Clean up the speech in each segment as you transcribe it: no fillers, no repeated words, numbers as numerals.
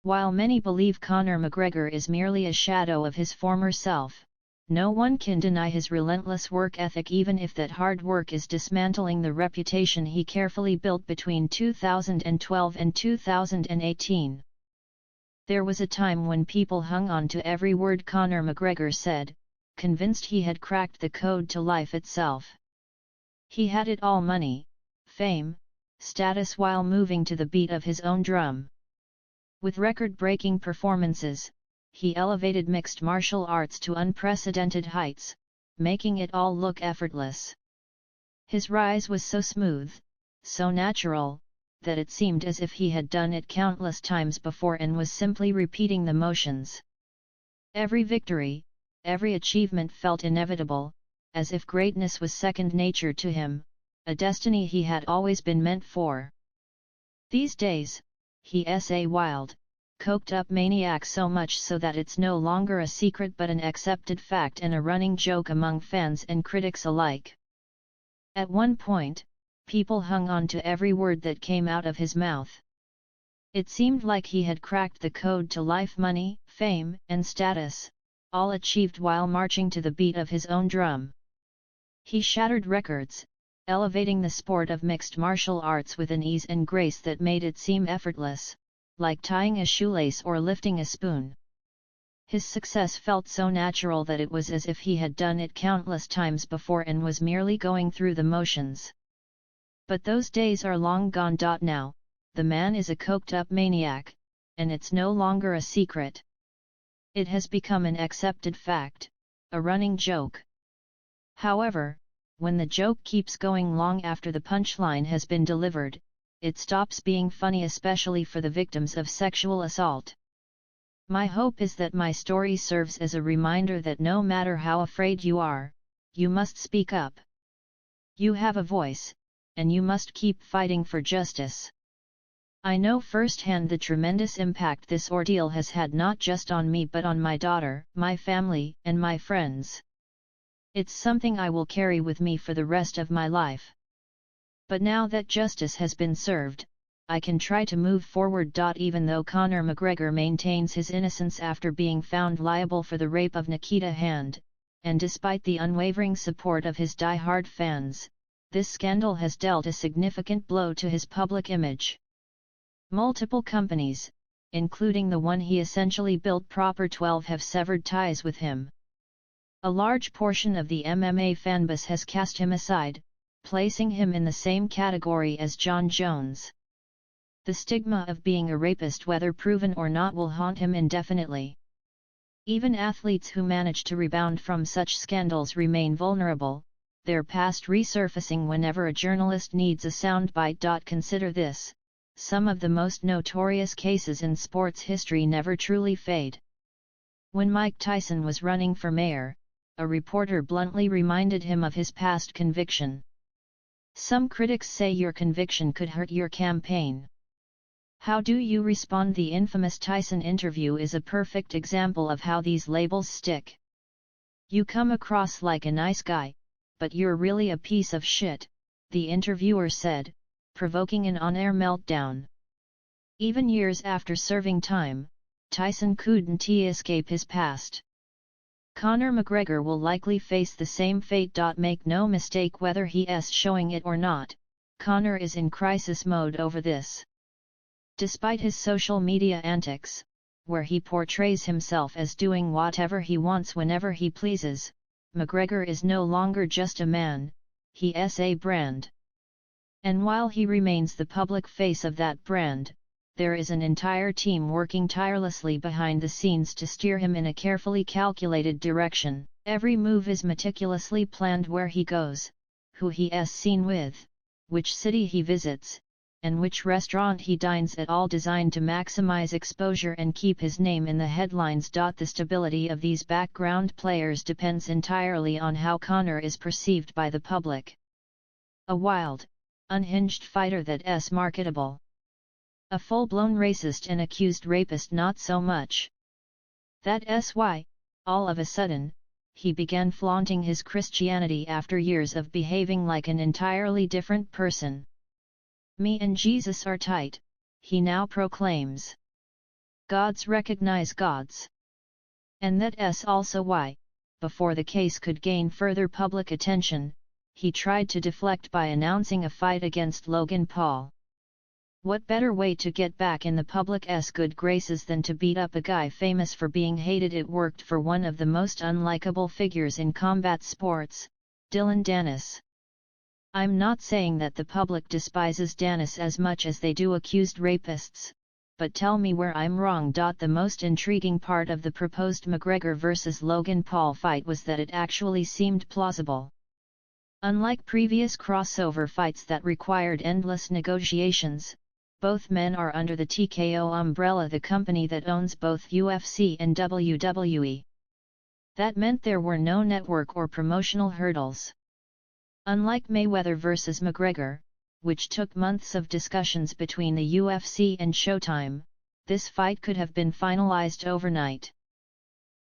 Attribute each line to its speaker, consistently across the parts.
Speaker 1: While many believe Conor McGregor is merely a shadow of his former self, no one can deny his relentless work ethic, even if that hard work is dismantling the reputation he carefully built between 2012 and 2018. There was a time when people hung on to every word Conor McGregor said, convinced he had cracked the code to life itself. He had it all: money, fame, status, while moving to the beat of his own drum. With record-breaking performances, he elevated mixed martial arts to unprecedented heights, making it all look effortless. His rise was so smooth, so natural, that it seemed as if he had done it countless times before and was simply repeating the motions. Every victory, every achievement felt inevitable, as if greatness was second nature to him, a destiny he had always been meant for. These days, he's a wild, coked-up maniac, so much so that it's no longer a secret but an accepted fact and a running joke among fans and critics alike. At one point, people hung on to every word that came out of his mouth. It seemed like he had cracked the code to life: money, fame, and status, all achieved while marching to the beat of his own drum. He shattered records, elevating the sport of mixed martial arts with an ease and grace that made it seem effortless, like tying a shoelace or lifting a spoon. His success felt so natural that it was as if he had done it countless times before and was merely going through the motions. But those days are long gone. Now, the man is a coked-up maniac, and it's no longer a secret. It has become an accepted fact, a running joke. However, when the joke keeps going long after the punchline has been delivered, it stops being funny, especially for the victims of sexual assault. My hope is that my story serves as a reminder that no matter how afraid you are, you must speak up. You have a voice, and you must keep fighting for justice. I know firsthand the tremendous impact this ordeal has had, not just on me but on my daughter, my family, and my friends. It's something I will carry with me for the rest of my life. But now that justice has been served, I can try to move forward. Even though Conor McGregor maintains his innocence after being found liable for the rape of Nikita Hand, and despite the unwavering support of his die-hard fans, this scandal has dealt a significant blow to his public image. Multiple companies, including the one he essentially built, Proper 12, have severed ties with him. A large portion of the MMA fanbase has cast him aside, placing him in the same category as Jon Jones. The stigma of being a rapist, whether proven or not, will haunt him indefinitely. Even athletes who manage to rebound from such scandals remain vulnerable, their past resurfacing whenever a journalist needs a soundbite. Consider this: some of the most notorious cases in sports history never truly fade. When Mike Tyson was running for mayor, a reporter bluntly reminded him of his past conviction. Some critics say your conviction could hurt your campaign. How do you respond? The infamous Tyson interview is a perfect example of how these labels stick. You come across like a nice guy, but you're really a piece of shit, the interviewer said, provoking an on-air meltdown. Even years after serving time, Tyson couldn't escape his past. Conor McGregor will likely face the same fate. Make no mistake, whether he's showing it or not, Conor is in crisis mode over this. Despite his social media antics, where he portrays himself as doing whatever he wants whenever he pleases, McGregor is no longer just a man, he's a brand. And while he remains the public face of that brand, there is an entire team working tirelessly behind the scenes to steer him in a carefully calculated direction. Every move is meticulously planned: where he goes, who he's seen with, which city he visits, and which restaurant he dines at, all designed to maximize exposure and keep his name in the headlines. The stability of these background players depends entirely on how Conor is perceived by the public. A wild, unhinged fighter that's marketable. A full-blown racist and accused rapist, not so much. That's why, all of a sudden, he began flaunting his Christianity after years of behaving like an entirely different person. Me and Jesus are tight, he now proclaims. Gods recognize gods. And that's also why, before the case could gain further public attention, he tried to deflect by announcing a fight against Logan Paul. What better way to get back in the public's good graces than to beat up a guy famous for being hated? It worked for one of the most unlikable figures in combat sports, Dillon Danis. I'm not saying that the public despises Danis as much as they do accused rapists, but tell me where I'm wrong. The most intriguing part of the proposed McGregor vs Logan Paul fight was that it actually seemed plausible. Unlike previous crossover fights that required endless negotiations, both men are under the TKO umbrella, the company that owns both UFC and WWE. That meant there were no network or promotional hurdles. Unlike Mayweather vs McGregor, which took months of discussions between the UFC and Showtime, this fight could have been finalized overnight.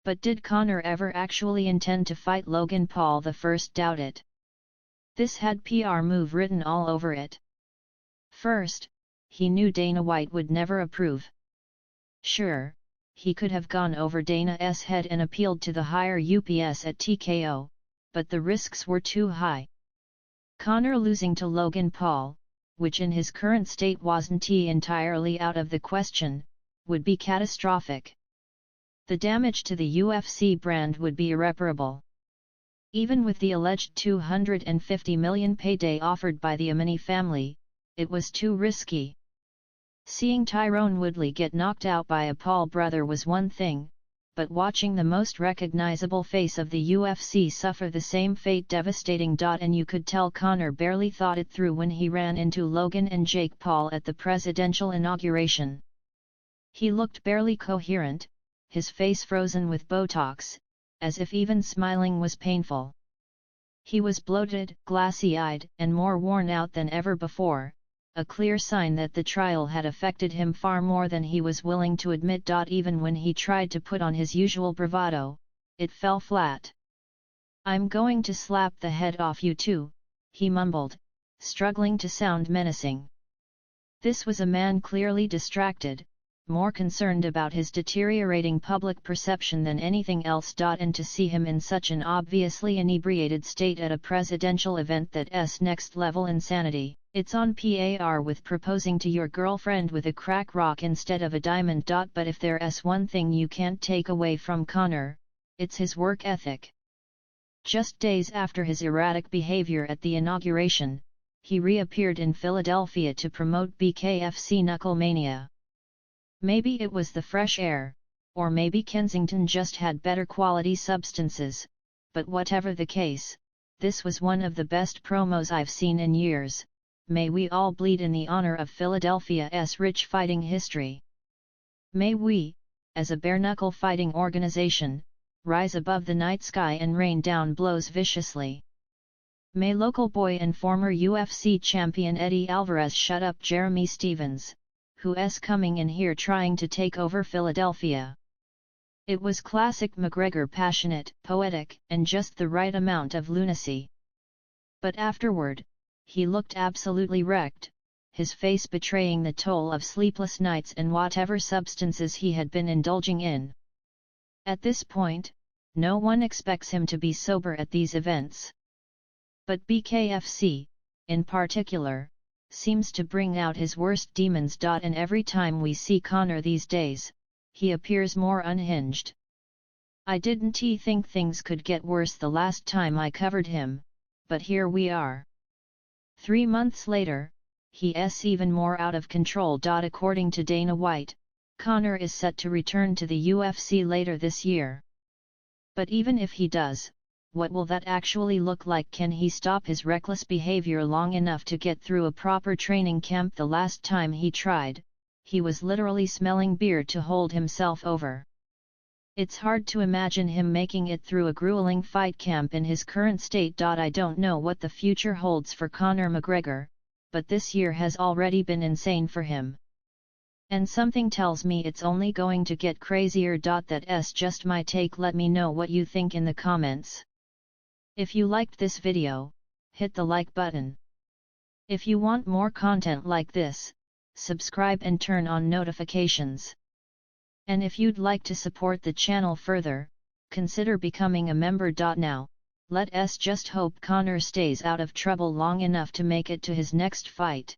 Speaker 1: But did Conor ever actually intend to fight Logan Paul? The first doubt it. This had PR move written all over it. First, he knew Dana White would never approve. Sure, he could have gone over Dana's head and appealed to the higher UPS at TKO, but the risks were too high. Conor losing to Logan Paul, which in his current state wasn't entirely out of the question, would be catastrophic. The damage to the UFC brand would be irreparable. Even with the alleged $250 million payday offered by the Amini family, it was too risky. Seeing Tyrone Woodley get knocked out by a Paul brother was one thing, but watching the most recognizable face of the UFC suffer the same fate devastating. And you could tell Conor barely thought it through when he ran into Logan and Jake Paul at the presidential inauguration. He looked barely coherent, his face frozen with Botox, as if even smiling was painful. He was bloated, glassy-eyed, and more worn out than ever before, a clear sign that the trial had affected him far more than he was willing to admit. Even when he tried to put on his usual bravado, it fell flat. "I'm going to slap the head off you too," he mumbled, struggling to sound menacing. This was a man clearly distracted, more concerned about his deteriorating public perception than anything else. And to see him in such an obviously inebriated state at a presidential event, that's next level insanity. It's on par with proposing to your girlfriend with a crack rock instead of a diamond. But if there's one thing you can't take away from Conor, it's his work ethic. Just days after his erratic behavior at the inauguration, he reappeared in Philadelphia to promote BKFC Knucklemania. Maybe it was the fresh air, or maybe Kensington just had better quality substances, but whatever the case, this was one of the best promos I've seen in years. May we all bleed in the honor of Philadelphia's rich fighting history. May we, as a bare-knuckle fighting organization, rise above the night sky and rain down blows viciously. May local boy and former UFC champion Eddie Alvarez shut up Jeremy Stevens, who's coming in here trying to take over Philadelphia. It was classic McGregor, passionate, poetic, and just the right amount of lunacy. But afterward, he looked absolutely wrecked, his face betraying the toll of sleepless nights and whatever substances he had been indulging in. At this point, no one expects him to be sober at these events. But BKFC, in particular, seems to bring out his worst demons. And every time we see Conor these days, he appears more unhinged. I didn't think things could get worse the last time I covered him, but here we are. 3 months later, he's even more out of control. According to Dana White, Conor is set to return to the UFC later this year. But even if he does, what will that actually look like? Can he stop his reckless behavior long enough to get through a proper training camp? The last time he tried, he was literally smelling beer to hold himself over. It's hard to imagine him making it through a grueling fight camp in his current state. I don't know what the future holds for Conor McGregor, but this year has already been insane for him. And something tells me it's only going to get crazier. That's just my take. Let me know what you think in the comments. If you liked this video, hit the like button. If you want more content like this, subscribe and turn on notifications. And if you'd like to support the channel further, consider becoming a member. Now, let's just hope Conor stays out of trouble long enough to make it to his next fight.